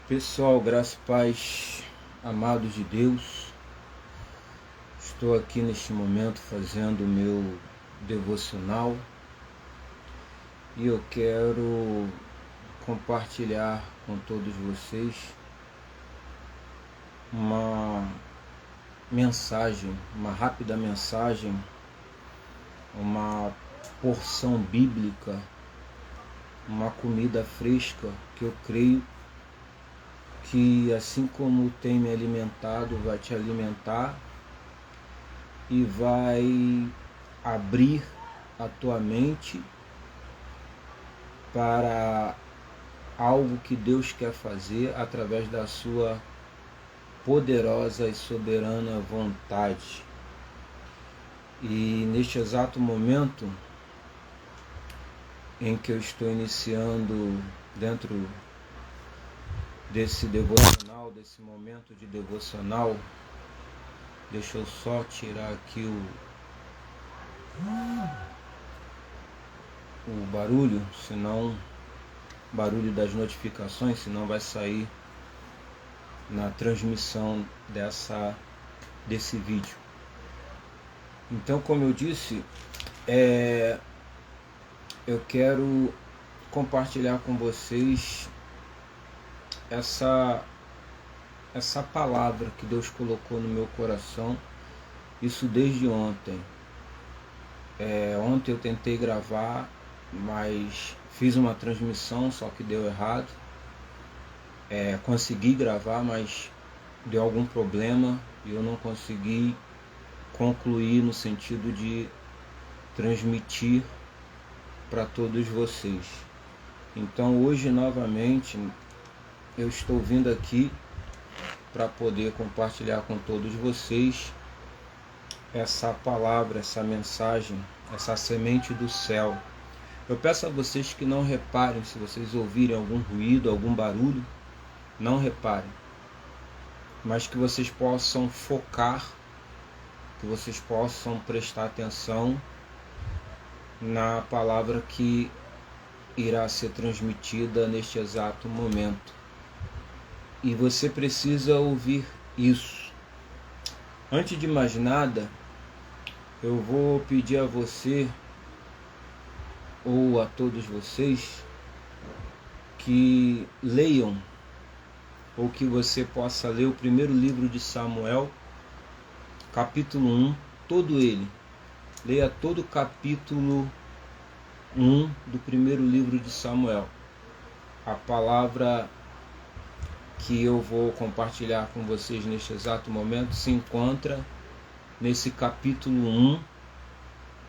Pessoal, graça e paz, amados de Deus, estou aqui neste momento fazendo o meu devocional e eu quero compartilhar com todos vocês uma mensagem, uma rápida mensagem, uma porção bíblica, uma comida fresca que eu creio que, assim como tem me alimentado, vai te alimentar e vai abrir a tua mente para algo que Deus quer fazer através da sua poderosa e soberana vontade. E neste exato momento em que eu estou iniciando dentro desse devocional, desse momento de devocional, deixa eu só tirar aqui o barulho, senão barulho das notificações, senão vai sair na transmissão desse vídeo. Então, como eu disse, eu quero compartilhar com vocês essa palavra que Deus colocou no meu coração, isso desde ontem. Ontem eu tentei gravar, mas fiz uma transmissão, só que deu errado. Consegui gravar, mas deu algum problema e eu não consegui concluir no sentido de transmitir para todos vocês. Então hoje novamente eu estou vindo aqui para poder compartilhar com todos vocês essa palavra, essa mensagem, essa semente do céu. Eu peço a vocês que não reparem, se vocês ouvirem algum ruído, algum barulho, não reparem, mas que vocês possam focar, que vocês possam prestar atenção na palavra que irá ser transmitida neste exato momento. E você precisa ouvir isso. Antes de mais nada, eu vou pedir a você, ou a todos vocês, que leiam, ou que você possa ler o primeiro livro de Samuel, capítulo 1, todo ele. Leia todo o capítulo 1 do primeiro livro de Samuel. A palavra que eu vou compartilhar com vocês neste exato momento se encontra nesse capítulo 1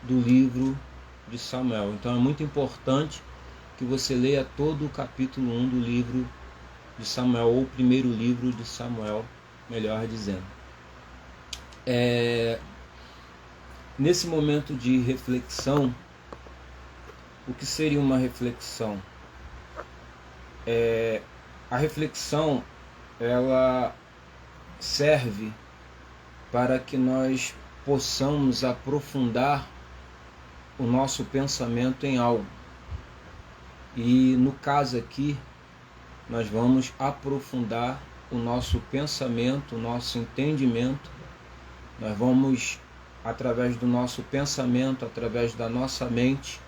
do livro de Samuel. Então é muito importante que você leia todo o capítulo 1 do livro de Samuel, ou o primeiro livro de Samuel, melhor dizendo. Nesse momento de reflexão, o que seria uma reflexão? A reflexão, ela serve para que nós possamos aprofundar o nosso pensamento em algo. E no caso aqui, nós vamos aprofundar o nosso pensamento, o nosso entendimento. Nós vamos, através do nosso pensamento, através da nossa mente,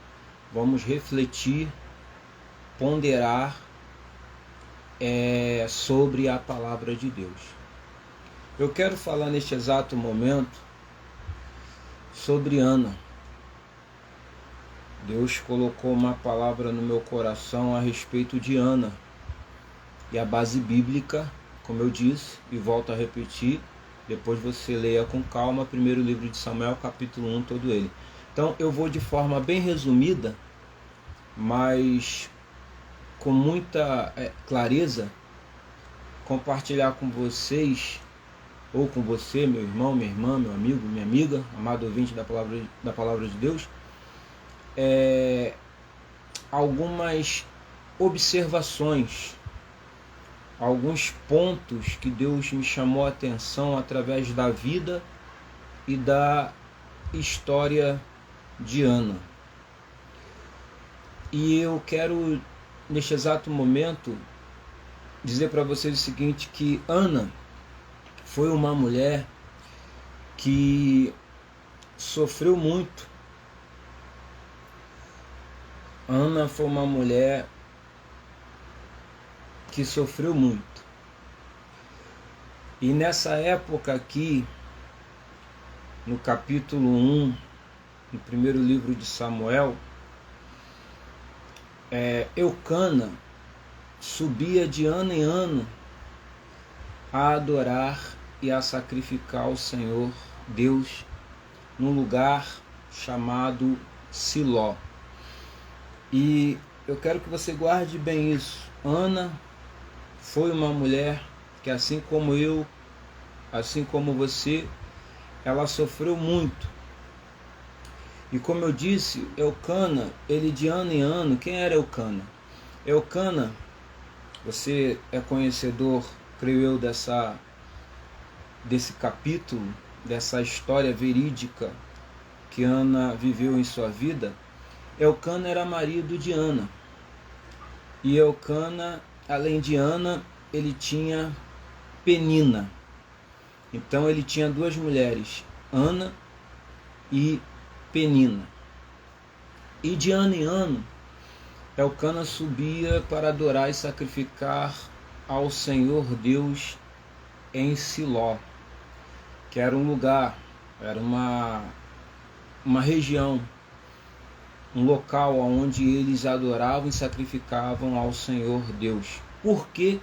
vamos refletir, ponderar sobre a palavra de Deus. Eu quero falar neste exato momento sobre Ana. Deus colocou uma palavra no meu coração a respeito de Ana. E a base bíblica, como eu disse, e volto a repetir, depois você leia com calma, primeiro livro de Samuel, capítulo 1, todo ele. Então eu vou de forma bem resumida, mas com muita clareza, compartilhar com vocês, ou com você, meu irmão, minha irmã, meu amigo, minha amiga, amado ouvinte da palavra de Deus, algumas observações, alguns pontos que Deus me chamou a atenção através da vida e da história de Ana. E eu quero, neste exato momento, dizer para vocês o seguinte, que Ana foi uma mulher que sofreu muito. Ana foi uma mulher que sofreu muito. E nessa época aqui, no capítulo 1, no primeiro livro de Samuel, Eucana subia de ano em ano a adorar e a sacrificar ao Senhor Deus num lugar chamado Siló. E eu quero que você guarde bem isso. Ana foi uma mulher que, assim como eu, assim como você, ela sofreu muito. E como eu disse, Eucana, ele de ano em ano, quem era Eucana? Eucana, você é conhecedor, creio eu, desse capítulo, dessa história verídica que Ana viveu em sua vida. Eucana era marido de Ana. E Eucana, além de Ana, ele tinha Penina. Então ele tinha duas mulheres, Ana e Penina. E de ano em ano, Eucana subia para adorar e sacrificar ao Senhor Deus em Siló, que era um lugar, era uma região, um local onde eles adoravam e sacrificavam ao Senhor Deus. Por que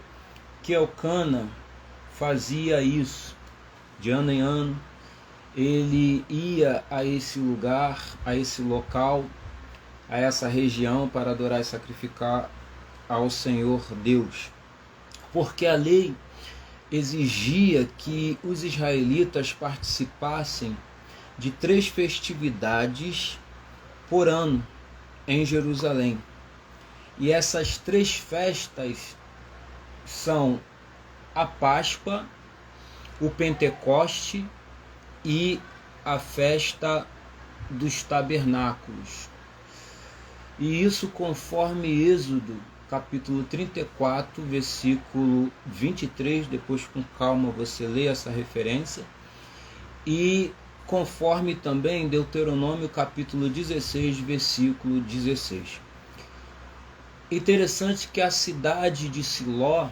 que Eucana fazia isso? De ano em ano, ele ia a esse lugar, a esse local, a essa região para adorar e sacrificar ao Senhor Deus. Porque a lei exigia que os israelitas participassem de 3 festividades por ano em Jerusalém. E essas 3 festas são a Páscoa, o Pentecoste e a festa dos tabernáculos. E isso conforme Êxodo, capítulo 34, versículo 23, depois com calma você lê essa referência, e conforme também Deuteronômio, capítulo 16, versículo 16. Interessante que a cidade de Siló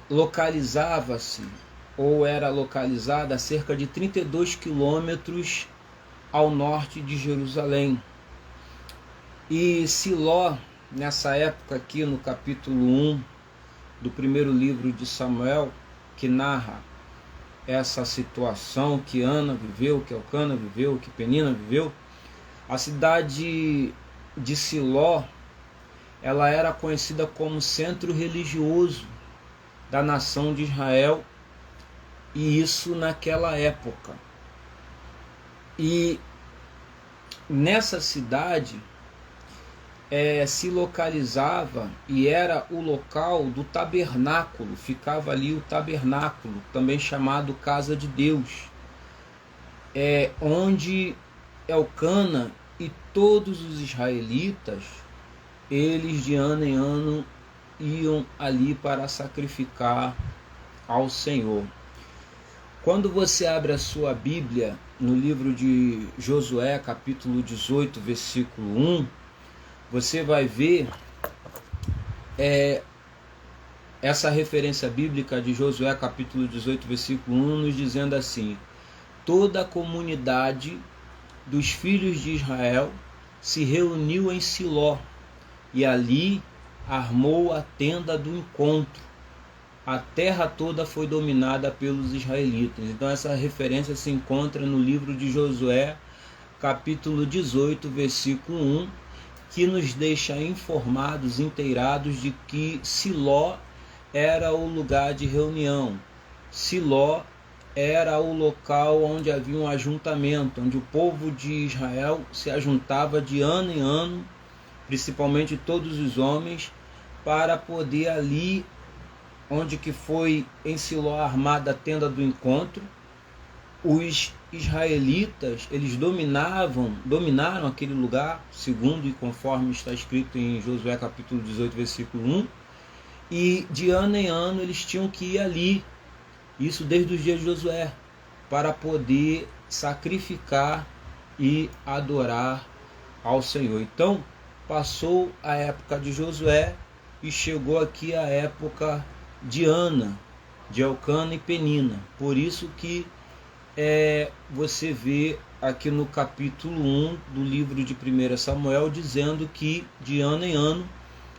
localizava-se, ou era localizada a cerca de 32 quilômetros ao norte de Jerusalém. E Siló, nessa época aqui no capítulo 1 do primeiro livro de Samuel, que narra essa situação que Ana viveu, que Eucana viveu, que Penina viveu, a cidade de Siló, ela era conhecida como centro religioso da nação de Israel, e isso naquela época. E nessa cidade se localizava e era o local do tabernáculo, ficava ali o tabernáculo, também chamado Casa de Deus, onde Eucana e todos os israelitas, eles de ano em ano iam ali para sacrificar ao Senhor. Quando você abre a sua Bíblia no livro de Josué, capítulo 18, versículo 1, você vai ver essa referência bíblica de Josué, capítulo 18, versículo 1, nos dizendo assim: toda a comunidade dos filhos de Israel se reuniu em Siló, e ali armou a tenda do encontro. A terra toda foi dominada pelos israelitas. Então essa referência se encontra no livro de Josué, capítulo 18, versículo 1, que nos deixa informados, inteirados de que Siló era o lugar de reunião. Siló era o local onde havia um ajuntamento, onde o povo de Israel se ajuntava de ano em ano, principalmente todos os homens, para poder ali, onde que foi em Siló armada a tenda do encontro, os israelitas, eles dominaram aquele lugar, segundo e conforme está escrito em Josué capítulo 18, versículo 1, E de ano em ano eles tinham que ir ali, isso desde os dias de Josué, para poder sacrificar e adorar ao Senhor. Então passou a época de Josué e chegou aqui a época de Ana, de Elcana e Penina. Por isso que você vê aqui no capítulo 1 do livro de 1 Samuel dizendo que de ano em ano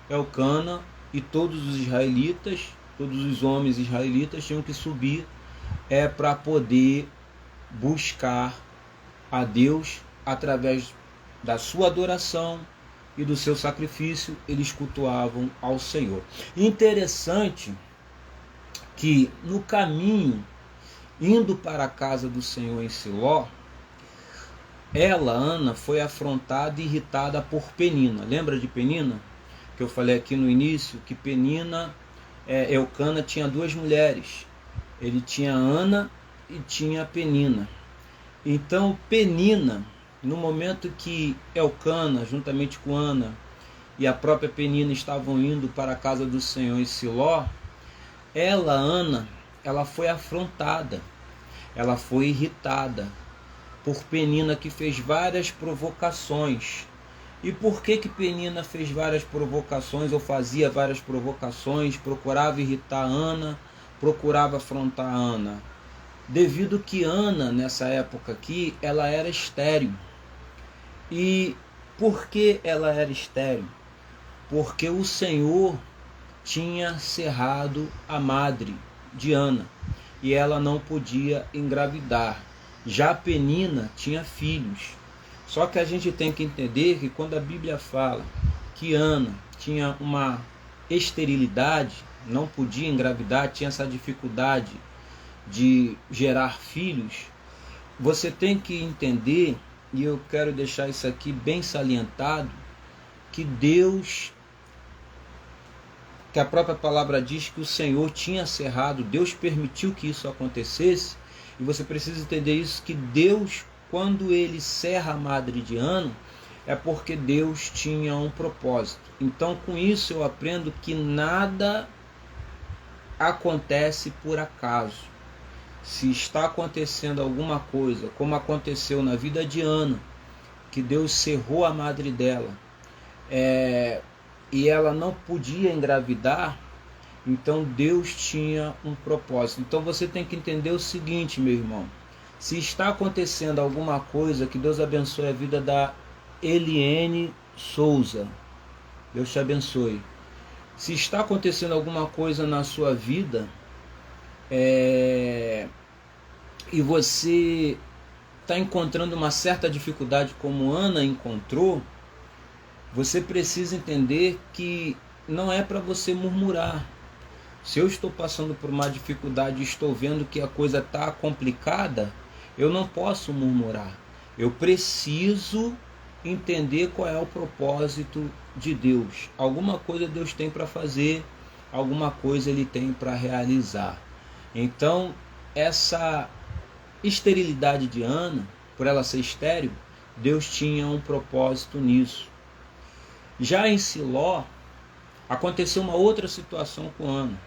Elcana e todos os israelitas, todos os homens israelitas tinham que subir para poder buscar a Deus através da sua adoração e do seu sacrifício. Eles cultuavam ao Senhor. Interessante que no caminho indo para a casa do Senhor em Siló, ela, Ana, foi afrontada e irritada por Penina. Lembra de Penina? Que eu falei aqui no início, que Penina, Elcana tinha duas mulheres. Ele tinha Ana e tinha Penina. Então Penina, no momento que Elcana, juntamente com Ana, e a própria Penina estavam indo para a casa do Senhor em Siló, ela, Ana, ela foi afrontada, ela foi irritada por Penina, que fez várias provocações. E por que Penina fez várias provocações, ou fazia várias provocações, procurava irritar Ana, procurava afrontar Ana? Devido que Ana, nessa época aqui, ela era estéril. E por que ela era estéril? Porque o Senhor tinha cerrado a madre de Ana e ela não podia engravidar. Já Penina tinha filhos. Só que a gente tem que entender que quando a Bíblia fala que Ana tinha uma esterilidade, não podia engravidar, tinha essa dificuldade de gerar filhos, você tem que entender, e eu quero deixar isso aqui bem salientado, que Deus, que a própria palavra diz que o Senhor tinha cerrado, Deus permitiu que isso acontecesse, e você precisa entender isso, que Deus, quando ele cerra a madre de Ana, é porque Deus tinha um propósito. Então com isso eu aprendo que nada acontece por acaso. Se está acontecendo alguma coisa, como aconteceu na vida de Ana, que Deus cerrou a madre dela, e ela não podia engravidar, então Deus tinha um propósito. Então você tem que entender o seguinte, meu irmão: se está acontecendo alguma coisa, que Deus abençoe a vida da Eliene Souza, Deus te abençoe. Se está acontecendo alguma coisa na sua vida, e você está encontrando uma certa dificuldade como Ana encontrou, você precisa entender que não é para você murmurar. Se eu estou passando por uma dificuldade e estou vendo que a coisa está complicada, eu não posso murmurar. Eu preciso entender qual é o propósito de Deus. Alguma coisa Deus tem para fazer, alguma coisa Ele tem para realizar. Então, essa esterilidade de Ana, por ela ser estéril, Deus tinha um propósito nisso. Já em Siló, aconteceu uma outra situação com Ana.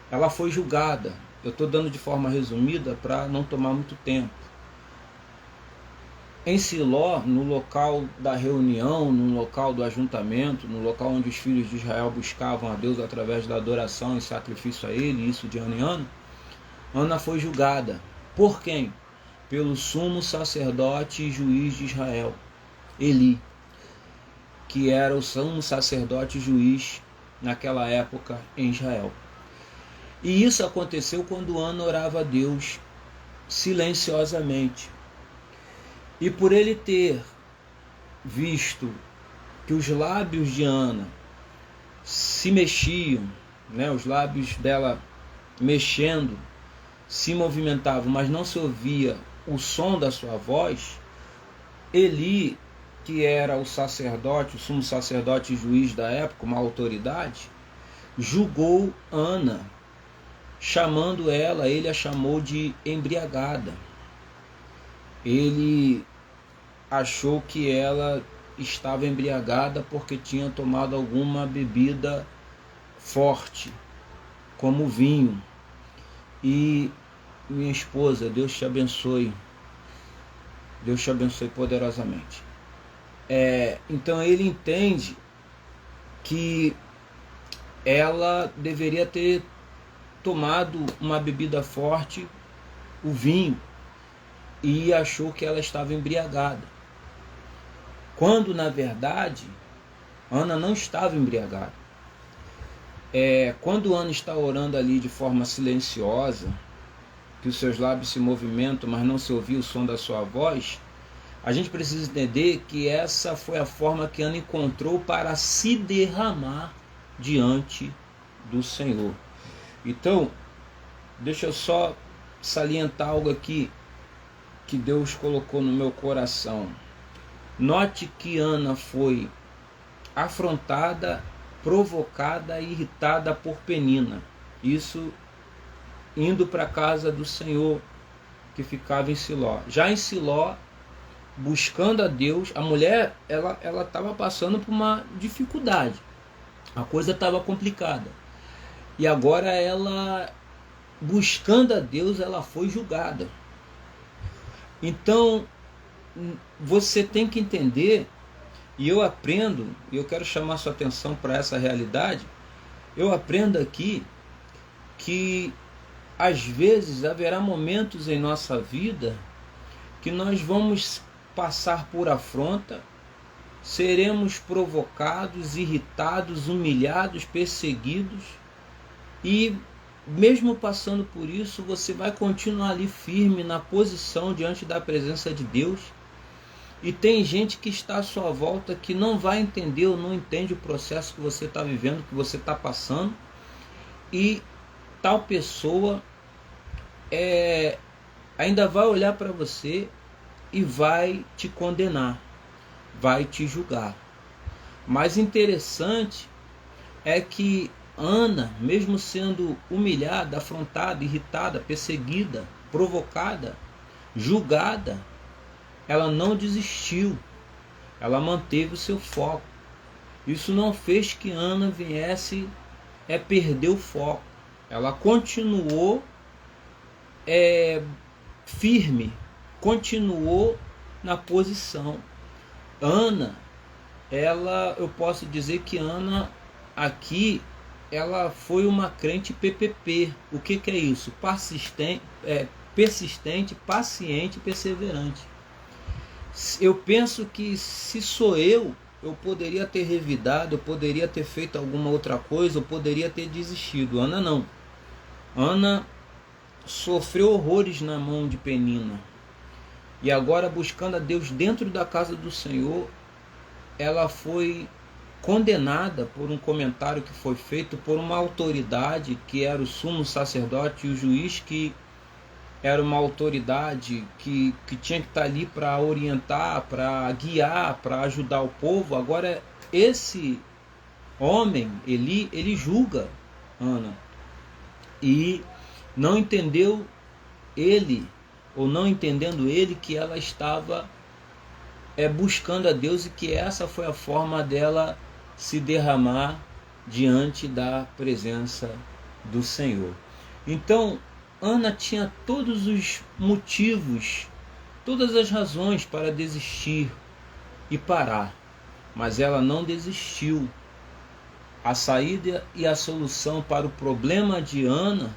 Ela foi julgada. Eu estou dando de forma resumida para não tomar muito tempo. Em Siló, no local da reunião, no local do ajuntamento, no local onde os filhos de Israel buscavam a Deus através da adoração e sacrifício a Ele, isso de ano em ano, Ana foi julgada. Por quem? Pelo sumo sacerdote e juiz de Israel, Eli, que era o sumo sacerdote e juiz naquela época em Israel. E isso aconteceu quando Ana orava a Deus silenciosamente. E por ele ter visto que os lábios de Ana se mexiam, os lábios dela mexendo, se movimentavam, mas não se ouvia o som da sua voz, Eli, que era o sacerdote, o sumo sacerdote e juiz da época, uma autoridade, julgou Ana, chamando ela, ele a chamou de embriagada. Ele achou que ela estava embriagada porque tinha tomado alguma bebida forte, como vinho. E minha esposa, Deus te abençoe. Deus te abençoe poderosamente. Então ele entende que ela deveria ter tomado uma bebida forte, o vinho, e achou que ela estava embriagada. Quando, na verdade, Ana não estava embriagada. Quando Ana está orando ali de forma silenciosa, que os seus lábios se movimentam, mas não se ouve o som da sua voz, a gente precisa entender que essa foi a forma que Ana encontrou para se derramar diante do Senhor. Então, deixa eu só salientar algo aqui que Deus colocou no meu coração. Note que Ana foi afrontada, provocada e irritada por Penina. Isso indo para a casa do Senhor, que ficava em Siló. Já em Siló, buscando a Deus, a mulher ela estava passando por uma dificuldade. A coisa estava complicada. E agora ela, buscando a Deus, ela foi julgada. Então, você tem que entender, e eu aprendo, e eu quero chamar sua atenção para essa realidade, eu aprendo aqui que às vezes haverá momentos em nossa vida que nós vamos passar por afronta, seremos provocados, irritados, humilhados, perseguidos, e mesmo passando por isso, você vai continuar ali firme na posição diante da presença de Deus. E tem gente que está à sua volta que não vai entender ou não entende o processo que você está vivendo, que você está passando, e tal pessoa ainda vai olhar para você e vai te condenar, vai te julgar. Mas interessante é que Ana, mesmo sendo humilhada, afrontada, irritada, perseguida, provocada, julgada, ela não desistiu, ela manteve o seu foco. Isso não fez que Ana viesse perder o foco. Ela continuou firme, continuou na posição. Ana, eu posso dizer que Ana aqui, ela foi uma crente PPP. O que é isso? Persistente, paciente, perseverante. Eu penso que se sou eu poderia ter revidado, eu poderia ter feito alguma outra coisa, eu poderia ter desistido. Ana não. Ana sofreu horrores na mão de Penina. E agora, buscando a Deus dentro da casa do Senhor, ela foi condenada por um comentário que foi feito por uma autoridade, que era o sumo sacerdote e o juiz, que era uma autoridade que tinha que estar ali para orientar, para guiar, para ajudar o povo. Agora esse homem, ele julga Ana, e não entendeu ele, ou não entendendo ele, que ela estava buscando a Deus, e que essa foi a forma dela se derramar diante da presença do Senhor. Então Ana tinha todos os motivos, todas as razões para desistir e parar, mas ela não desistiu. A saída e a solução para o problema de Ana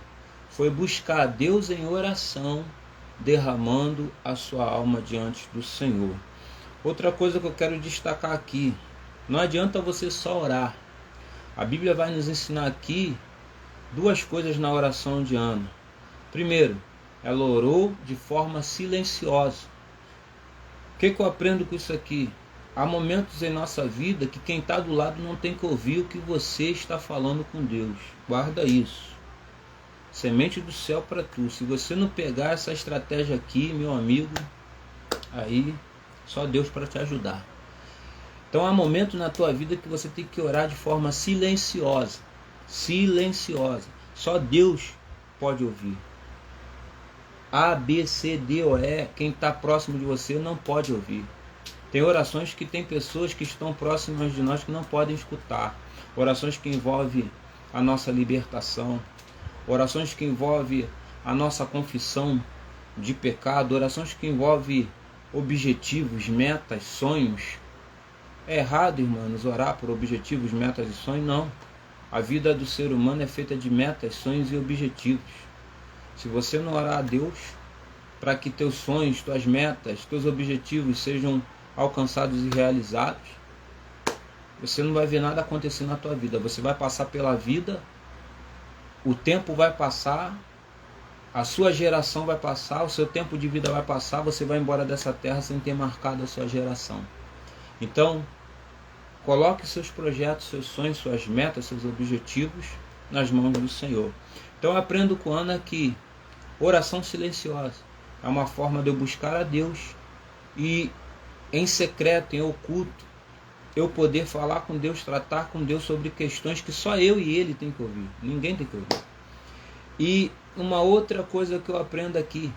foi buscar a Deus em oração, derramando a sua alma diante do Senhor. Outra coisa que eu quero destacar aqui: não adianta você só orar. A Bíblia vai nos ensinar aqui duas coisas na oração de Ana. Primeiro, ela orou de forma silenciosa. O que eu aprendo com isso aqui? Há momentos em nossa vida que quem está do lado não tem que ouvir o que você está falando com Deus. Guarda isso. Semente do céu para tu. Se você não pegar essa estratégia aqui, meu amigo, aí só Deus para te ajudar. Então há momentos na tua vida que você tem que orar de forma silenciosa. Silenciosa. Só Deus pode ouvir. A, B, C, D ou E, quem está próximo de você não pode ouvir. Tem orações que tem pessoas que estão próximas de nós que não podem escutar. Orações que envolvem a nossa libertação, orações que envolvem a nossa confissão de pecado, orações que envolvem objetivos, metas, sonhos. É errado, irmãos, orar por objetivos, metas e sonhos? Não. A vida do ser humano é feita de metas, sonhos e objetivos. Se você não orar a Deus para que teus sonhos, tuas metas, teus objetivos sejam alcançados e realizados, você não vai ver nada acontecer na tua vida. Você vai passar pela vida, o tempo vai passar, a sua geração vai passar, o seu tempo de vida vai passar, você vai embora dessa terra sem ter marcado a sua geração. Então, coloque seus projetos, seus sonhos, suas metas, seus objetivos nas mãos do Senhor. Então, eu aprendo com Ana que oração silenciosa é uma forma de eu buscar a Deus e em secreto, em oculto, eu poder falar com Deus, tratar com Deus sobre questões que só eu e Ele tem que ouvir. Ninguém tem que ouvir. E uma outra coisa que eu aprendo aqui,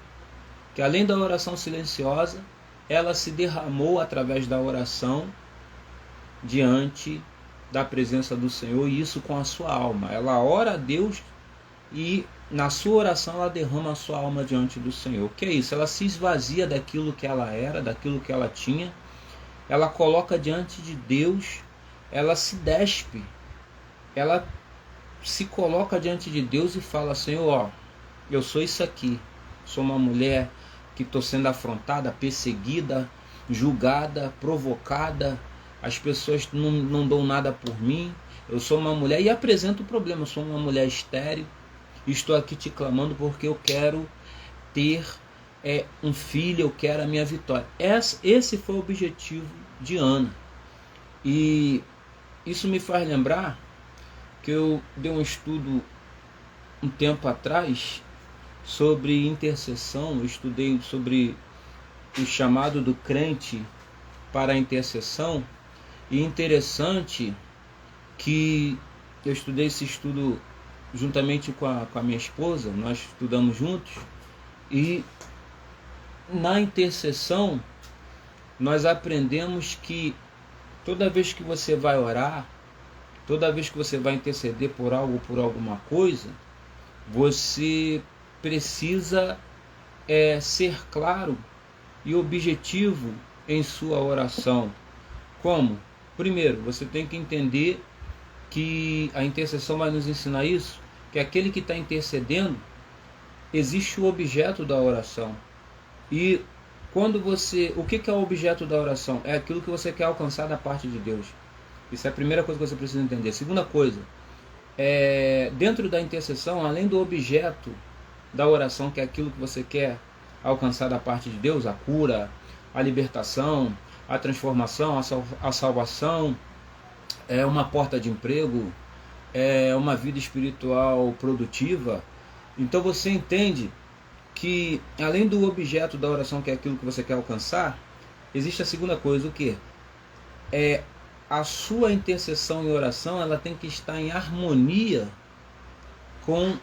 que além da oração silenciosa, ela se derramou através da oração diante da presença do Senhor, e isso com a sua alma. Ela ora a Deus e na sua oração ela derrama a sua alma diante do Senhor. O que é isso? Ela se esvazia daquilo que ela era, daquilo que ela tinha, ela coloca diante de Deus, ela se despe, ela se coloca diante de Deus e fala: Senhor, ó, eu sou isso aqui, sou uma mulher que estou sendo afrontada, perseguida, julgada, provocada, as pessoas não dão nada por mim, eu sou uma mulher, e apresento o problema, eu sou uma mulher estéril, estou aqui te clamando porque eu quero ter um filho, eu quero a minha vitória. Esse foi o objetivo de Ana. E isso me faz lembrar que eu dei um estudo um tempo atrás sobre intercessão. Eu estudei sobre o chamado do crente para a intercessão. E interessante que eu estudei esse estudo juntamente com a minha esposa, nós estudamos juntos, e na intercessão nós aprendemos que toda vez que você vai orar, toda vez que você vai interceder por algo, por alguma coisa, você precisa ser claro e objetivo em sua oração. Como? Primeiro, você tem que entender que a intercessão vai nos ensinar isso, que aquele que está intercedendo, existe o objeto da oração. E quando o que é o objeto da oração? É aquilo que você quer alcançar da parte de Deus. Isso é a primeira coisa que você precisa entender. Segunda coisa, dentro da intercessão, além do objeto da oração, que é aquilo que você quer alcançar da parte de Deus, a cura, a libertação, a transformação, a salvação, uma porta de emprego, uma vida espiritual produtiva. Então você entende que além do objeto da oração, que é aquilo que você quer alcançar, existe a segunda coisa, o que? A sua intercessão e oração, ela tem que estar em harmonia com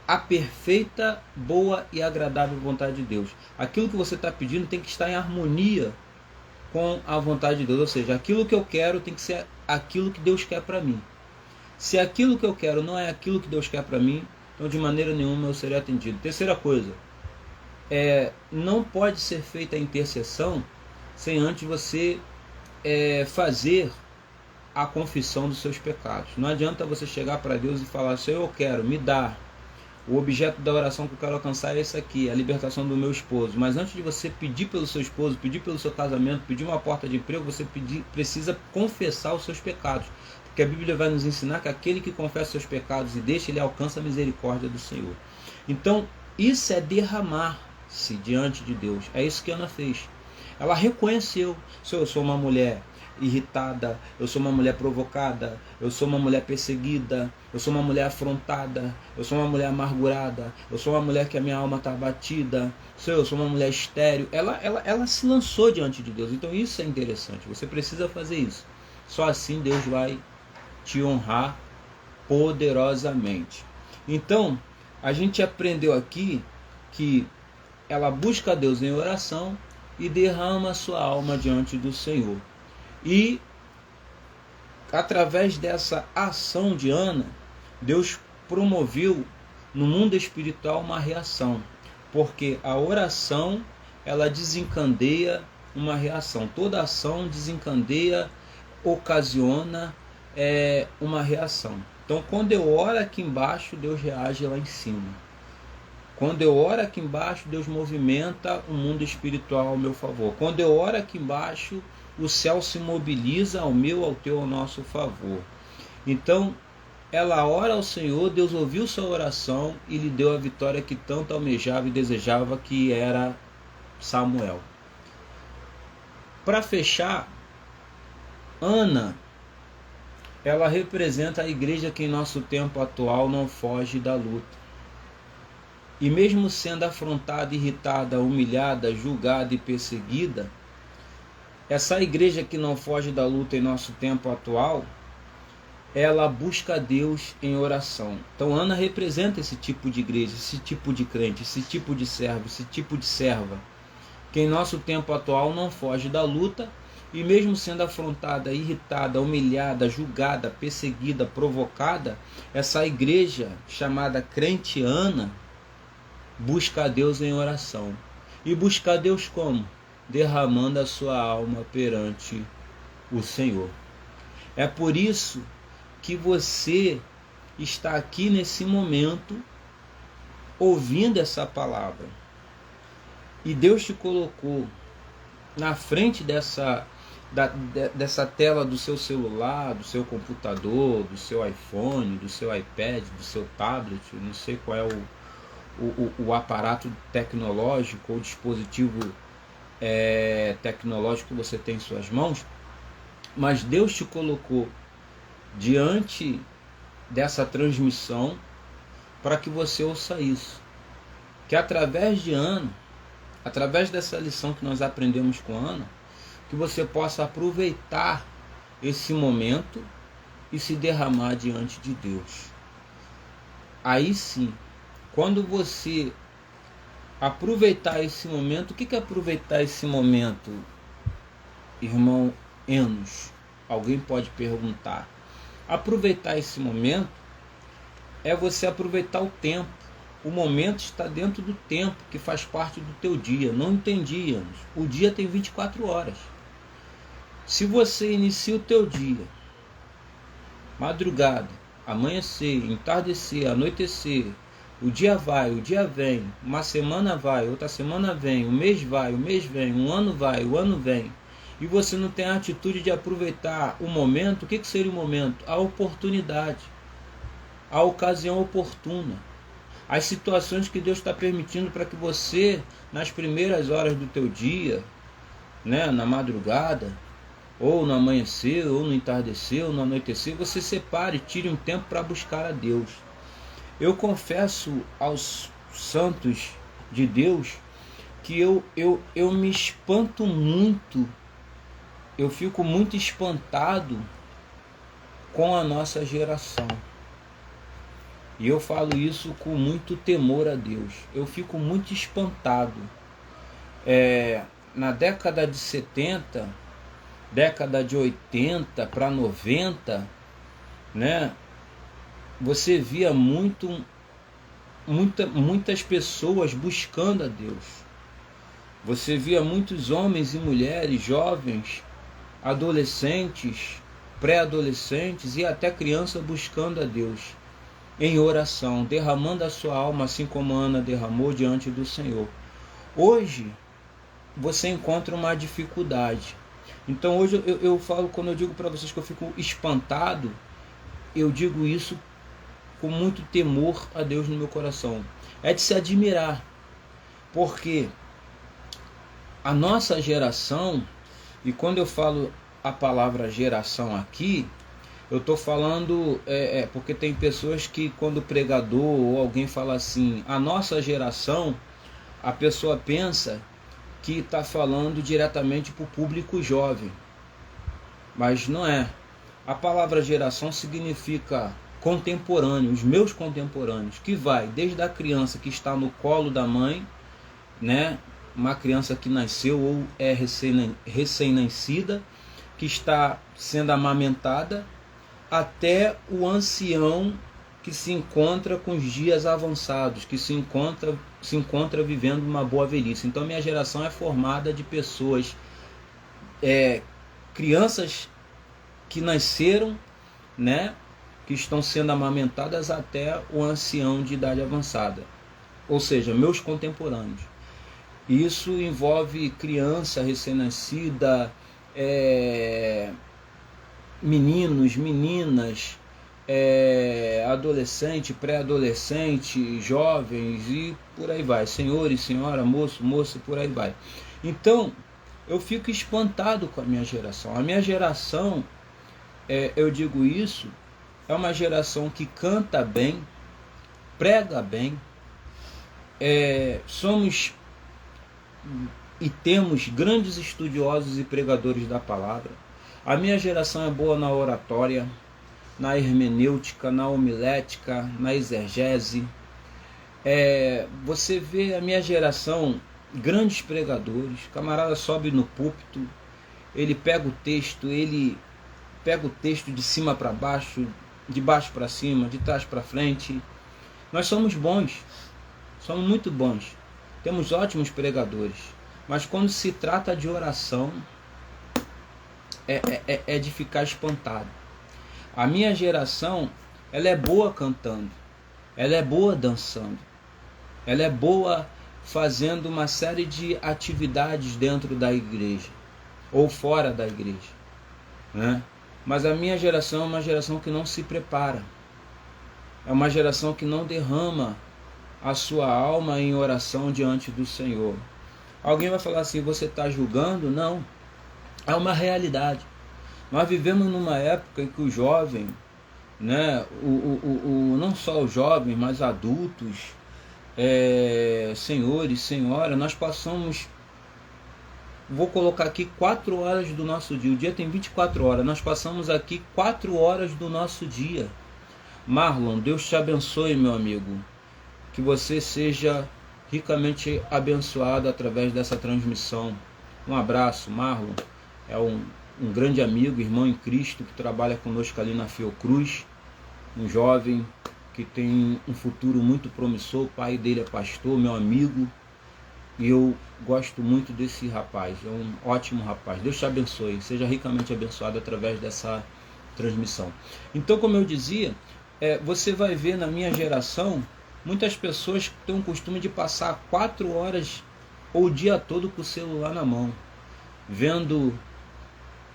a perfeita, boa e agradável vontade de Deus. Aquilo que você está pedindo tem que estar em harmonia com a vontade de Deus, ou seja, aquilo que eu quero tem que ser aquilo que Deus quer para mim. Se aquilo que eu quero não é aquilo que Deus quer para mim, então de maneira nenhuma eu serei atendido. Terceira coisa, não pode ser feita a intercessão sem antes você fazer a confissão dos seus pecados. Não adianta você chegar para Deus e falar: Senhor, eu quero, me dá. O objeto da oração que eu quero alcançar é esse aqui, a libertação do meu esposo. Mas antes de você pedir pelo seu esposo, pedir pelo seu casamento, pedir uma porta de emprego, você precisa confessar os seus pecados. Porque a Bíblia vai nos ensinar que aquele que confessa os seus pecados e deixa, ele alcança a misericórdia do Senhor. Então, isso é derramar-se diante de Deus. É isso que Ana fez. Ela reconheceu: Senhor, eu sou uma mulher irritada, eu sou uma mulher provocada, eu sou uma mulher perseguida, eu sou uma mulher afrontada, eu sou uma mulher amargurada, eu sou uma mulher que a minha alma está abatida, eu sou uma mulher estéril. Ela se lançou diante de Deus. Então isso é interessante, você precisa fazer isso. Só assim Deus vai te honrar poderosamente. Então a gente aprendeu aqui que ela busca a Deus em oração e derrama a sua alma diante do Senhor. E através dessa ação de Ana, Deus promoveu no mundo espiritual uma reação, porque a oração, ela desencadeia uma reação. Toda ação desencadeia, ocasiona uma reação. Então, quando eu oro aqui embaixo, Deus reage lá em cima. Quando eu oro aqui embaixo, Deus movimenta o mundo espiritual ao meu favor. Quando eu oro aqui embaixo, o céu se mobiliza ao meu, ao teu, ao nosso favor. Então, ela ora ao Senhor, Deus ouviu sua oração e lhe deu a vitória que tanto almejava e desejava, que era Samuel. Para fechar, Ana, ela representa a igreja que em nosso tempo atual não foge da luta. E mesmo sendo afrontada, irritada, humilhada, julgada e perseguida, essa igreja que não foge da luta em nosso tempo atual, ela busca a Deus em oração. Então Ana representa esse tipo de igreja, esse tipo de crente, esse tipo de servo, esse tipo de serva, que em nosso tempo atual não foge da luta, e mesmo sendo afrontada, irritada, humilhada, julgada, perseguida, provocada, essa igreja chamada crente Ana busca a Deus em oração. E busca a Deus como? Derramando a sua alma perante o Senhor. É por isso que você está aqui nesse momento ouvindo essa palavra. E Deus te colocou na frente dessa tela do seu celular, do seu computador, do seu iPhone, do seu iPad, do seu tablet, não sei qual é o aparato tecnológico ou dispositivo tecnológico que você tem em suas mãos, mas Deus te colocou diante dessa transmissão para que você ouça isso, que através de Ana, através dessa lição que nós aprendemos com Ana, que você possa aproveitar esse momento e se derramar diante de Deus. Aí sim, quando você aproveitar esse momento, o que é aproveitar esse momento, irmão Enos? Alguém pode perguntar. Aproveitar esse momento é você aproveitar o tempo. O momento está dentro do tempo, que faz parte do teu dia. Não entendi, Enos. O dia tem 24 horas. Se você inicia o teu dia, madrugada, amanhecer, entardecer, anoitecer, o dia vai, o dia vem, uma semana vai, outra semana vem, um mês vai, o mês vem, um ano vai, o ano vem, e você não tem a atitude de aproveitar o momento, o que seria o momento? A oportunidade, a ocasião oportuna, as situações que Deus está permitindo para que você, nas primeiras horas do teu dia, né, na madrugada, ou no amanhecer, ou no entardecer, ou no anoitecer, você separe, tire um tempo para buscar a Deus. Eu confesso aos santos de Deus que eu me espanto muito, eu fico muito espantado com a nossa geração. E eu falo isso com muito temor a Deus. Eu fico muito espantado. Na década de 70, década de 80 para 90, né? Você via muitas pessoas buscando a Deus. Você via muitos homens e mulheres, jovens, adolescentes, pré-adolescentes e até crianças buscando a Deus em oração, derramando a sua alma, assim como Ana derramou diante do Senhor. Hoje você encontra uma dificuldade. Então hoje eu falo, quando eu digo para vocês que eu fico espantado, eu digo isso com muito temor a Deus no meu coração. É de se admirar, porque a nossa geração, e quando eu falo a palavra geração aqui, eu estou falando, porque tem pessoas que quando o pregador ou alguém fala assim, a nossa geração, a pessoa pensa que está falando diretamente para o público jovem, mas não é. A palavra geração significa contemporâneo, os meus contemporâneos, que vai desde a criança que está no colo da mãe, né, uma criança que nasceu ou é recém-nascida, que está sendo amamentada, até o ancião que se encontra com os dias avançados, que se encontra vivendo uma boa velhice. Então minha geração é formada de pessoas, crianças que nasceram, né, que estão sendo amamentadas até o ancião de idade avançada, ou seja, meus contemporâneos. Isso envolve criança recém-nascida, meninos, meninas, adolescente, pré-adolescente, jovens e por aí vai, senhores, senhora, moço, moça, por aí vai. Então eu fico espantado com a minha geração. A minha geração, eu digo isso, é uma geração que canta bem, prega bem, somos e temos grandes estudiosos e pregadores da palavra. A minha geração é boa na oratória, na hermenêutica, na homilética, na exegese. Você vê a minha geração, grandes pregadores, o camarada sobe no púlpito, ele pega o texto de cima para baixo, de baixo para cima, de trás para frente. Nós somos bons, somos muito bons, temos ótimos pregadores, mas quando se trata de oração, é de ficar espantado. A minha geração, ela é boa cantando, ela é boa dançando, ela é boa fazendo uma série de atividades dentro da igreja ou fora da igreja, né? Mas a minha geração é uma geração que não se prepara, é uma geração que não derrama a sua alma em oração diante do Senhor. Alguém vai falar assim, você está julgando? Não, é uma realidade. Nós vivemos numa época em que o jovem, né, não só os jovens, mas adultos, senhores, senhora, nós passamos, vou colocar aqui 4 horas do nosso dia. O dia tem 24 horas, nós passamos aqui 4 horas do nosso dia. Marlon, Deus te abençoe, meu amigo, que você seja ricamente abençoado através dessa transmissão. Um abraço, Marlon, é um grande amigo, irmão em Cristo, que trabalha conosco ali na Fiocruz, um jovem que tem um futuro muito promissor. O pai dele é pastor, meu amigo, e eu gosto muito desse rapaz, é um ótimo rapaz. Deus te abençoe, seja ricamente abençoado através dessa transmissão. Então, como eu dizia, você vai ver na minha geração muitas pessoas que têm o costume de passar 4 horas ou o dia todo com o celular na mão, vendo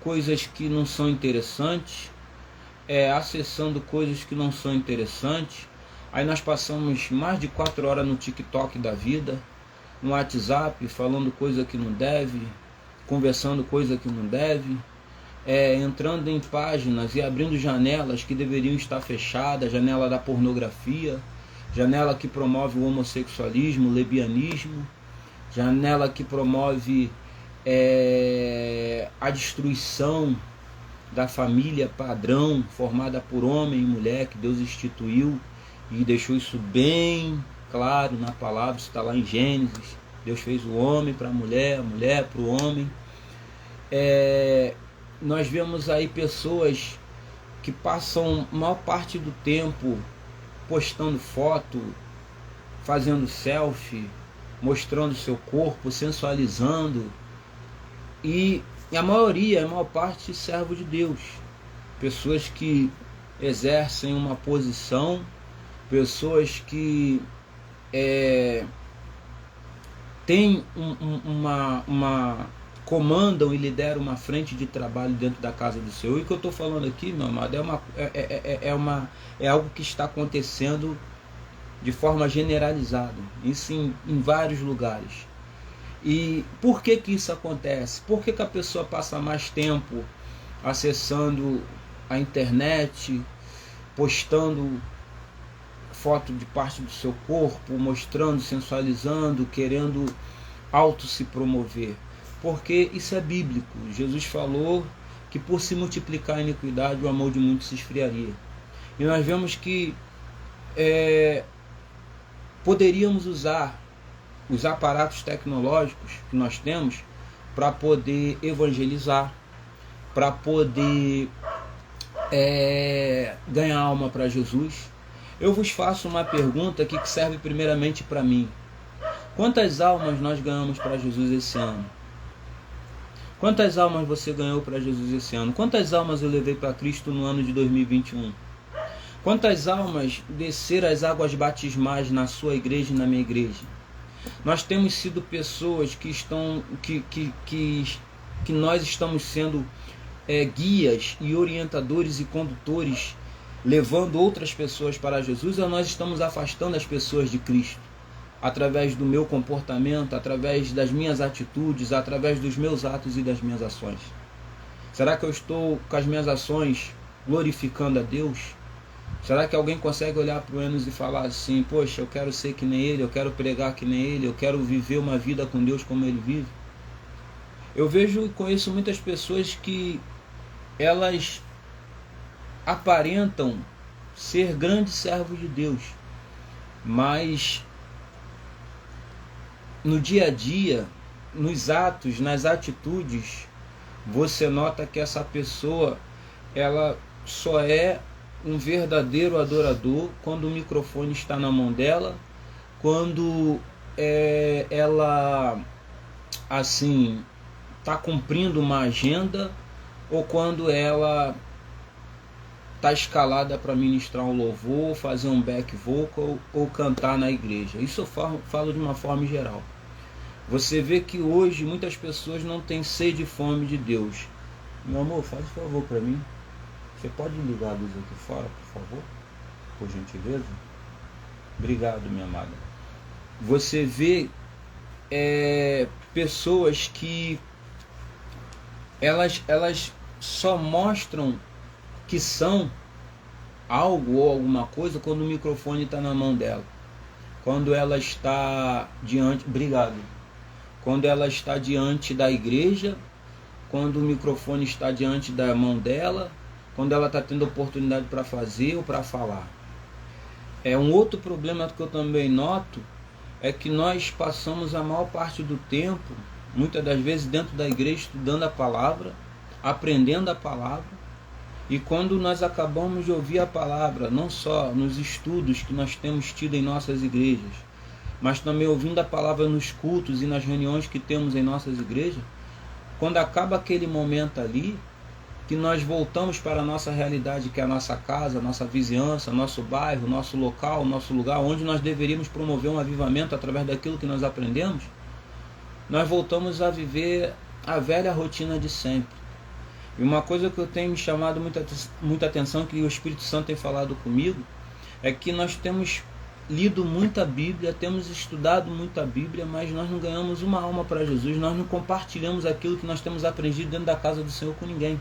coisas que não são interessantes, acessando coisas que não são interessantes. Aí nós passamos mais de 4 horas no TikTok da vida, no WhatsApp, falando coisa que não deve, conversando coisa que não deve, entrando em páginas e abrindo janelas que deveriam estar fechadas, janela da pornografia, janela que promove o homossexualismo, o lesbianismo, janela que promove a destruição da família padrão formada por homem e mulher, que Deus instituiu e deixou isso bem claro na palavra. Isso está lá em Gênesis. Deus fez o homem para a mulher para o homem. Nós vemos aí pessoas que passam a maior parte do tempo postando foto, fazendo selfie, mostrando seu corpo, sensualizando. E a maior parte, servo de Deus. Pessoas que exercem uma posição, pessoas que têm comandam e lideram uma frente de trabalho dentro da casa do Senhor. E o que eu estou falando aqui, meu amado, é algo que está acontecendo de forma generalizada, isso em vários lugares. E por que isso acontece? Por que a pessoa passa mais tempo acessando a internet, postando foto de parte do seu corpo, mostrando, sensualizando, querendo auto se promover? Porque isso é bíblico. Jesus falou que por se multiplicar a iniquidade, o amor de muitos se esfriaria. E nós vemos que poderíamos usar os aparatos tecnológicos que nós temos para poder evangelizar, para poder ganhar alma para Jesus, eu vos faço uma pergunta que serve primeiramente para mim. Quantas almas nós ganhamos para Jesus esse ano? Quantas almas você ganhou para Jesus esse ano? Quantas almas eu levei para Cristo no ano de 2021? Quantas almas desceram as águas batismais na sua igreja e na minha igreja? Nós temos sido pessoas que nós estamos sendo guias e orientadores e condutores, levando outras pessoas para Jesus, ou nós estamos afastando as pessoas de Cristo? Através do meu comportamento, através das minhas atitudes, através dos meus atos e das minhas ações. Será que eu estou com as minhas ações glorificando a Deus? Será que alguém consegue olhar para o Enos e falar assim: poxa, eu quero ser que nem ele, eu quero pregar que nem ele, eu quero viver uma vida com Deus como ele vive? Eu vejo e conheço muitas pessoas que elas aparentam ser grandes servos de Deus, mas no dia a dia, nos atos, nas atitudes, você nota que essa pessoa, ela só é um verdadeiro adorador quando o microfone está na mão dela, quando ela assim está cumprindo uma agenda, ou quando ela está escalada para ministrar um louvor, fazer um back vocal ou cantar na igreja. Isso eu falo de uma forma geral. Você vê que hoje muitas pessoas não têm sede e fome de Deus. Meu amor, faz um favor para mim. Você pode ligar a luz aqui fora, por favor? Por gentileza? Obrigado, minha amada. Você vê pessoas que elas só mostram que são algo ou alguma coisa quando o microfone está na mão dela. Quando ela está diante... Obrigado. Quando ela está diante da igreja, quando o microfone está diante da mão dela, quando ela está tendo oportunidade para fazer ou para falar. Um outro problema que eu também noto é que nós passamos a maior parte do tempo, muitas das vezes dentro da igreja, estudando a palavra, aprendendo a palavra, e quando nós acabamos de ouvir a palavra, não só nos estudos que nós temos tido em nossas igrejas, mas também ouvindo a palavra nos cultos e nas reuniões que temos em nossas igrejas, quando acaba aquele momento ali, que nós voltamos para a nossa realidade, que é a nossa casa, a nossa vizinhança, nosso bairro, nosso local, nosso lugar, onde nós deveríamos promover um avivamento através daquilo que nós aprendemos, nós voltamos a viver a velha rotina de sempre. E uma coisa que eu tenho me chamado muita atenção, que o Espírito Santo tem falado comigo, é que nós temos lido muita Bíblia, temos estudado muita Bíblia, mas nós não ganhamos uma alma para Jesus, nós não compartilhamos aquilo que nós temos aprendido dentro da casa do Senhor com ninguém.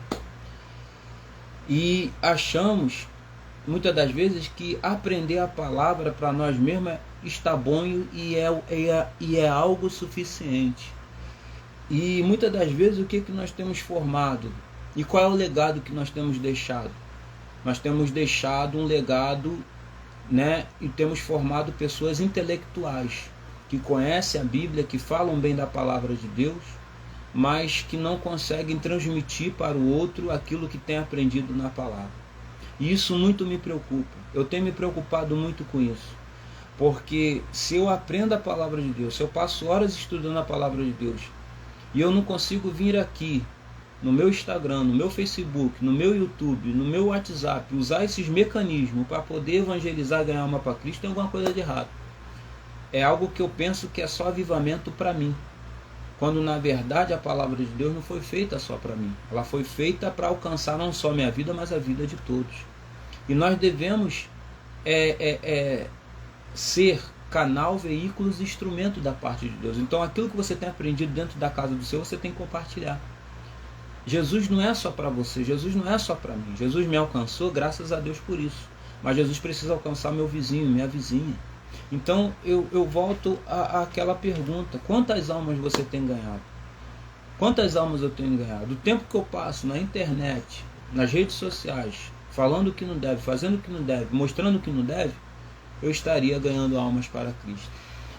E achamos, muitas das vezes, que aprender a palavra para nós mesmos está bom e é algo suficiente. E muitas das vezes o que nós temos formado? E qual é o legado que nós temos deixado? Nós temos deixado um legado, e temos formado pessoas intelectuais, que conhecem a Bíblia, que falam bem da palavra de Deus, mas que não conseguem transmitir para o outro aquilo que tem aprendido na palavra. E isso muito me preocupa. Eu tenho me preocupado muito com isso. Porque se eu aprendo a palavra de Deus, se eu passo horas estudando a palavra de Deus, e eu não consigo vir aqui, no meu Instagram, no meu Facebook, no meu YouTube, no meu WhatsApp, usar esses mecanismos para poder evangelizar, ganhar alma para Cristo, tem alguma coisa de errado. É algo que eu penso que é só avivamento para mim. Quando na verdade a palavra de Deus não foi feita só para mim. Ela foi feita para alcançar não só a minha vida, mas a vida de todos. E nós devemos ser canal, veículos e instrumento da parte de Deus. Então aquilo que você tem aprendido dentro da casa do Senhor, você tem que compartilhar. Jesus não é só para você, Jesus não é só para mim. Jesus me alcançou, graças a Deus por isso. Mas Jesus precisa alcançar meu vizinho, minha vizinha. Então eu volto àquela pergunta: quantas almas você tem ganhado? Quantas almas eu tenho ganhado? Do tempo que eu passo na internet, nas redes sociais, falando o que não deve, fazendo o que não deve, mostrando o que não deve, eu estaria ganhando almas para Cristo.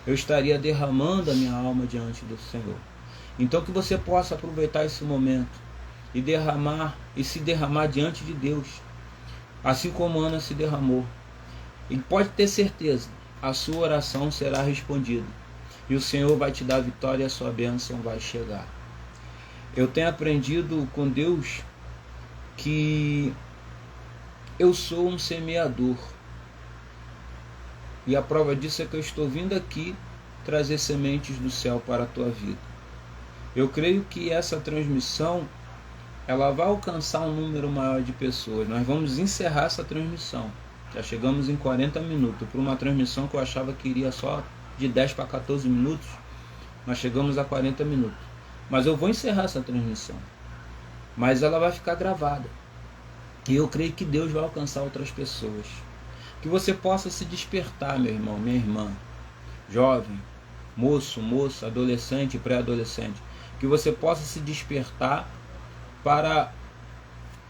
Eu estaria derramando a minha alma diante do Senhor. Então que você possa aproveitar esse momento e se derramar diante de Deus. assim como Ana se derramou. E pode ter certeza, a sua oração será respondida. E o Senhor vai te dar a vitória e a sua bênção vai chegar. Eu tenho aprendido com Deus que eu sou um semeador. E a prova disso é que eu estou vindo aqui trazer sementes do céu para a tua vida. Eu creio que essa transmissão ela vai alcançar um número maior de pessoas. Nós vamos encerrar essa transmissão. Já chegamos em 40 minutos. Por uma transmissão que eu achava que iria só de 10 para 14 minutos, nós chegamos a 40 minutos. Mas eu vou encerrar essa transmissão. Mas ela vai ficar gravada. E eu creio que Deus vai alcançar outras pessoas. Que você possa se despertar, meu irmão, minha irmã, jovem, moço, moça, adolescente, pré-adolescente. Que você possa se despertar para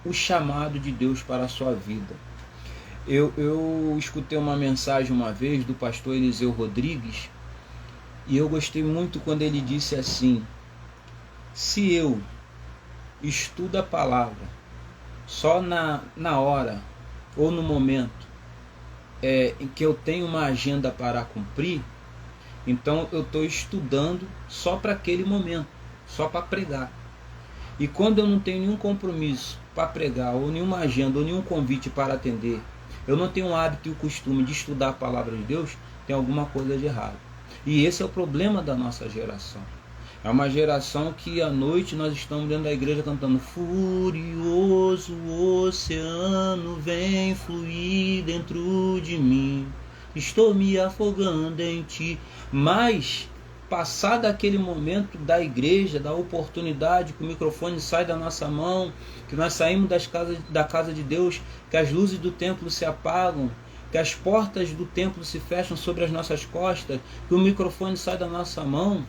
o chamado de Deus para a sua vida. Eu escutei uma mensagem uma vez do pastor Eliseu Rodrigues e eu gostei muito quando ele disse assim: se eu estudo a palavra só na hora ou no momento em que eu tenho uma agenda para cumprir, então eu estou estudando só para aquele momento, só para pregar. E quando eu não tenho nenhum compromisso para pregar, ou nenhuma agenda, ou nenhum convite para atender, eu não tenho o hábito e o costume de estudar a palavra de Deus, tem alguma coisa de errado. E esse é o problema da nossa geração. É uma geração que à noite nós estamos dentro da igreja cantando: furioso oceano vem fluir dentro de mim, estou me afogando em ti. Mas passado aquele momento da igreja, da oportunidade que o microfone sai da nossa mão, que nós saímos da casa de Deus, que as luzes do templo se apagam, que as portas do templo se fecham sobre as nossas costas, que o microfone sai da nossa mão,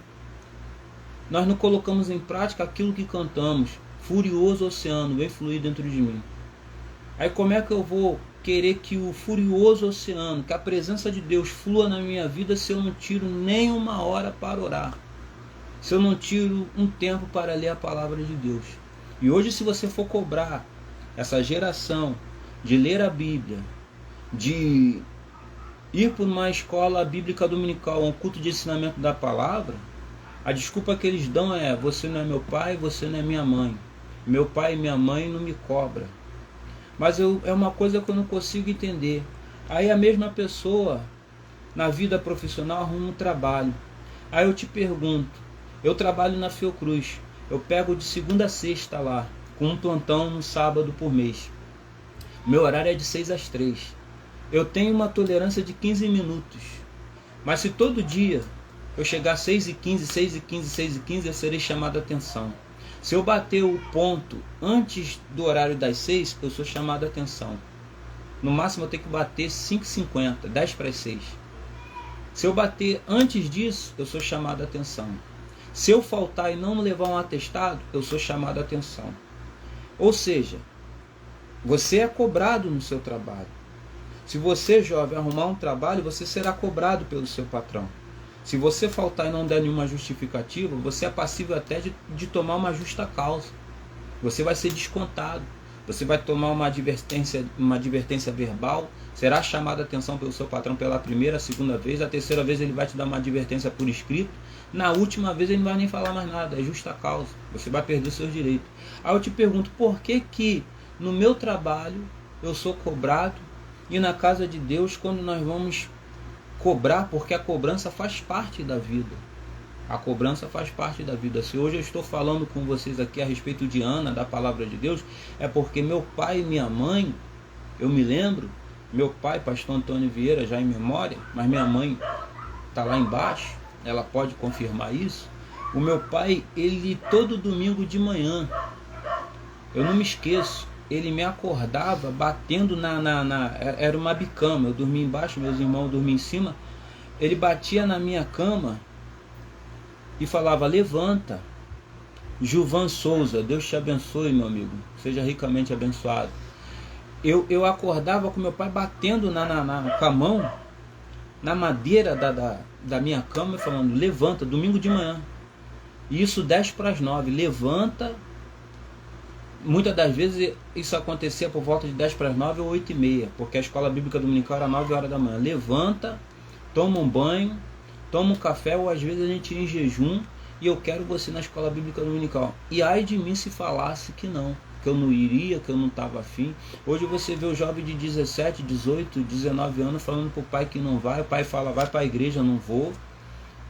nós não colocamos em prática aquilo que cantamos: furioso oceano vem fluir dentro de mim. Aí como é que eu vou querer que o furioso oceano, que a presença de Deus flua na minha vida, se eu não tiro nem uma hora para orar, se eu não tiro um tempo para ler a palavra de Deus? E hoje, se você for cobrar essa geração de ler a Bíblia, de ir para uma escola bíblica dominical, um culto de ensinamento da palavra, a desculpa que eles dão é: você não é meu pai, você não é minha mãe, meu pai e minha mãe não me cobram. Mas é uma coisa que eu não consigo entender. Aí a mesma pessoa, na vida profissional, arruma um trabalho. Aí eu te pergunto, eu trabalho na Fiocruz, eu pego de segunda a sexta lá, com um plantão no sábado por mês. Meu horário é de 6 às 3. Eu tenho uma tolerância de 15 minutos. Mas se todo dia eu chegar às 6h15, 6h15, 6h15, eu serei chamado a atenção. Se eu bater o ponto antes do horário das 6, eu sou chamado a atenção. No máximo eu tenho que bater 5h50, 10 para as 6. Se eu bater antes disso, eu sou chamado a atenção. Se eu faltar e não levar um atestado, eu sou chamado a atenção. Ou seja, você é cobrado no seu trabalho. Se você, jovem, arrumar um trabalho, você será cobrado pelo seu patrão. Se você faltar e não der nenhuma justificativa, você é passível até de tomar uma justa causa. Você vai ser descontado. Você vai tomar uma advertência verbal, será chamado a atenção pelo seu patrão pela primeira, segunda vez, a terceira vez ele vai te dar uma advertência por escrito, na última vez ele não vai nem falar mais nada, é justa causa, você vai perder os seus direitos. Aí eu te pergunto, por que no meu trabalho eu sou cobrado e na casa de Deus, quando nós vamos cobrar, porque a cobrança faz parte da vida. A cobrança faz parte da vida. Se hoje eu estou falando com vocês aqui a respeito de Ana, da palavra de Deus, é porque meu pai e minha mãe, eu me lembro, meu pai, pastor Antônio Vieira, já em memória, mas minha mãe está lá embaixo, ela pode confirmar isso. O meu pai, ele todo domingo de manhã, eu não me esqueço, ele me acordava batendo era uma bicama, eu dormia embaixo, meus irmãos dormiam em cima, ele batia na minha cama e falava: levanta, Gilvan Souza, Deus te abençoe, meu amigo, seja ricamente abençoado. Eu acordava com meu pai batendo com a mão na madeira da minha cama e falando: levanta, domingo de manhã. E isso 10 para as 9, levanta, muitas das vezes isso acontecia por volta de 10 para as 9 ou 8 e meia, porque a escola bíblica dominical era 9 horas da manhã. Levanta, toma um banho, toma um café, ou às vezes a gente ia em jejum, e eu quero você na escola bíblica dominical. E ai de mim se falasse que não, que eu não iria, que eu não estava afim. Hoje você vê o jovem de 17, 18, 19 anos falando para o pai que não vai, o pai fala, vai para a igreja, não vou,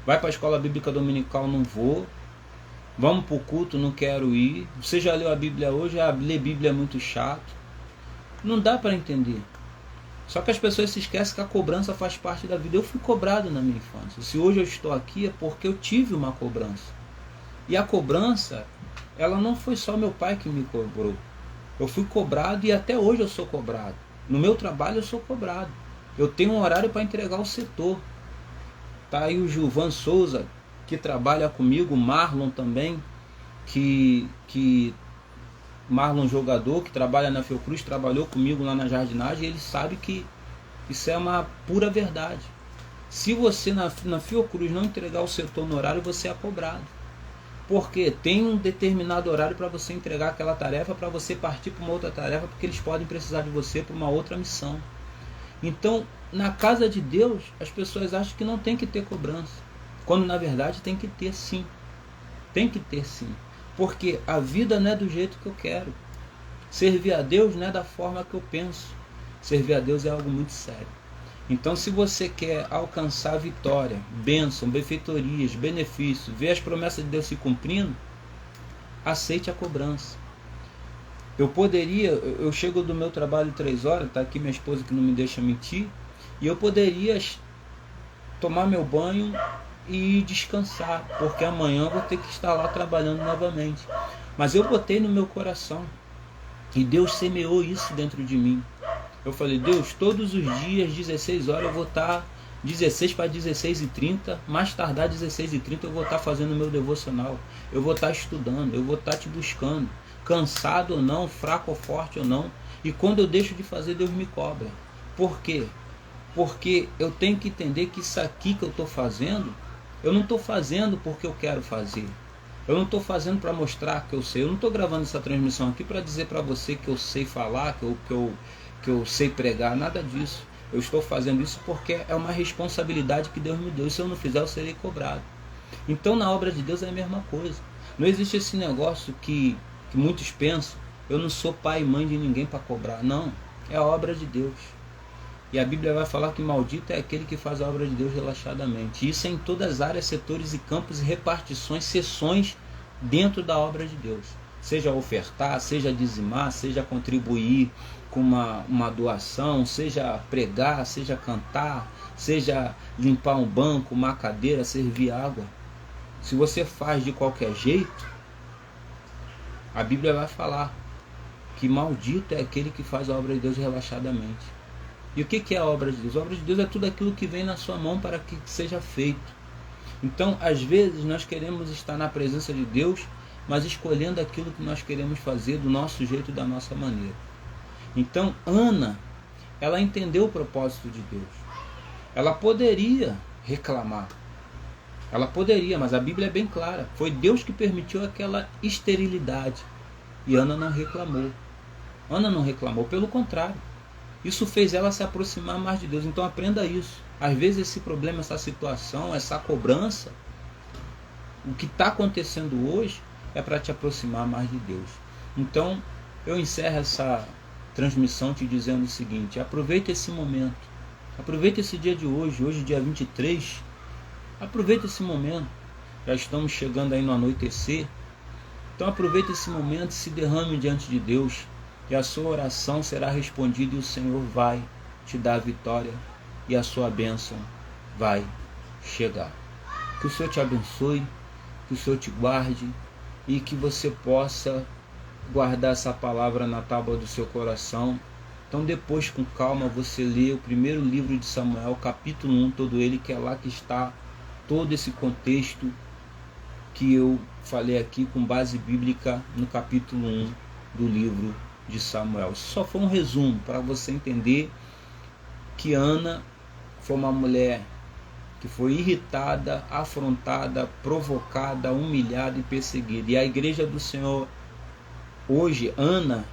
vai para a escola bíblica dominical, não vou, vamos para o culto, não quero ir, você já leu a Bíblia hoje, ler Bíblia é muito chato. Não dá para entender. Só que as pessoas se esquecem que a cobrança faz parte da vida. Eu fui cobrado na minha infância. Se hoje eu estou aqui é porque eu tive uma cobrança. E a cobrança, ela não foi só meu pai que me cobrou. Eu fui cobrado e até hoje eu sou cobrado. No meu trabalho eu sou cobrado. Eu tenho um horário para entregar o setor. Tá aí o Gilvan Souza, que trabalha comigo, o Marlon também, Marlon, jogador, que trabalha na Fiocruz, trabalhou comigo lá na jardinagem, e ele sabe que isso é uma pura verdade. Se você na Fiocruz não entregar o setor no horário, você é cobrado. Porque tem um determinado horário para você entregar aquela tarefa, para você partir para uma outra tarefa, porque eles podem precisar de você para uma outra missão. Então, na casa de Deus, as pessoas acham que não tem que ter cobrança, quando na verdade tem que ter sim. Tem que ter sim. Porque a vida não é do jeito que eu quero. Servir a Deus não é da forma que eu penso. Servir a Deus é algo muito sério. Então, se você quer alcançar vitória, bênção, benfeitorias, benefícios, ver as promessas de Deus se cumprindo, aceite a cobrança. Eu chego do meu trabalho 3 horas, está aqui minha esposa que não me deixa mentir, e eu poderia tomar meu banho e descansar, porque amanhã eu vou ter que estar lá trabalhando novamente. Mas eu botei no meu coração, e Deus semeou isso dentro de mim. Eu falei, Deus, todos os dias, 16 horas, eu vou estar 16 para 16h30, mais tardar 16h30 eu vou estar fazendo o meu devocional, eu vou estar estudando, eu vou estar te buscando, cansado ou não, fraco ou forte ou não. E quando eu deixo de fazer, Deus me cobra. Por quê? Porque eu tenho que entender que isso aqui que eu estou fazendo, eu não estou fazendo porque eu quero fazer. Eu não estou fazendo para mostrar que eu sei. Eu não estou gravando essa transmissão aqui para dizer para você que eu sei falar, que eu sei pregar, nada disso. Eu estou fazendo isso porque é uma responsabilidade que Deus me deu. E se eu não fizer, eu serei cobrado. Então, na obra de Deus é a mesma coisa. Não existe esse negócio que muitos pensam, eu não sou pai e mãe de ninguém para cobrar. Não, é a obra de Deus. E a Bíblia vai falar que maldito é aquele que faz a obra de Deus relaxadamente. Isso é em todas as áreas, setores e campos e repartições, seções dentro da obra de Deus. Seja ofertar, seja dizimar, seja contribuir com uma doação, seja pregar, seja cantar, seja limpar um banco, uma cadeira, servir água. Se você faz de qualquer jeito, a Bíblia vai falar que maldito é aquele que faz a obra de Deus relaxadamente. E o que é a obra de Deus? A obra de Deus é tudo aquilo que vem na sua mão para que seja feito. Então, às vezes, nós queremos estar na presença de Deus, mas escolhendo aquilo que nós queremos fazer do nosso jeito e da nossa maneira. Então, Ana, ela entendeu o propósito de Deus. Ela poderia reclamar. Ela poderia, mas a Bíblia é bem clara. Foi Deus que permitiu aquela esterilidade. E Ana não reclamou. Ana não reclamou, pelo contrário. Isso fez ela se aproximar mais de Deus. Então aprenda isso. Às vezes esse problema, essa situação, essa cobrança, o que está acontecendo hoje é para te aproximar mais de Deus. Então eu encerro essa transmissão te dizendo o seguinte: aproveite esse momento. Aproveite esse dia de hoje dia 23. Aproveite esse momento. Já estamos chegando aí no anoitecer. Então aproveite esse momento e se derrame diante de Deus. E a sua oração será respondida e o Senhor vai te dar a vitória e a sua bênção vai chegar. Que o Senhor te abençoe, que o Senhor te guarde e que você possa guardar essa palavra na tábua do seu coração. Então depois, com calma, você lê o primeiro livro de Samuel, capítulo 1, todo ele, que é lá que está todo esse contexto que eu falei aqui com base bíblica no capítulo 1 do livro de Samuel. Isso só foi um resumo para você entender que Ana foi uma mulher que foi irritada, afrontada, provocada, humilhada e perseguida. E a igreja do Senhor Hoje, Ana,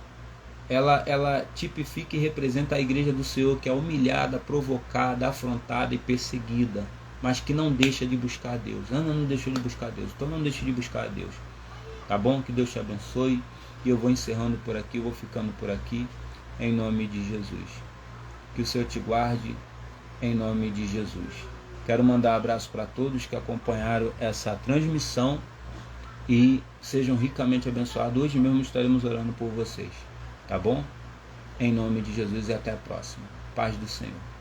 ela tipifica e representa a igreja do Senhor, que é humilhada, provocada, afrontada e perseguida, mas que não deixa de buscar a Deus. Ana não deixou de buscar a Deus, então não deixe de buscar a Deus. Tá bom? Que Deus te abençoe. E eu vou encerrando por aqui, eu vou ficando por aqui, em nome de Jesus. Que o Senhor te guarde, em nome de Jesus. Quero mandar um abraço para todos que acompanharam essa transmissão e sejam ricamente abençoados. Hoje mesmo estaremos orando por vocês. Tá bom? Em nome de Jesus e até a próxima. Paz do Senhor.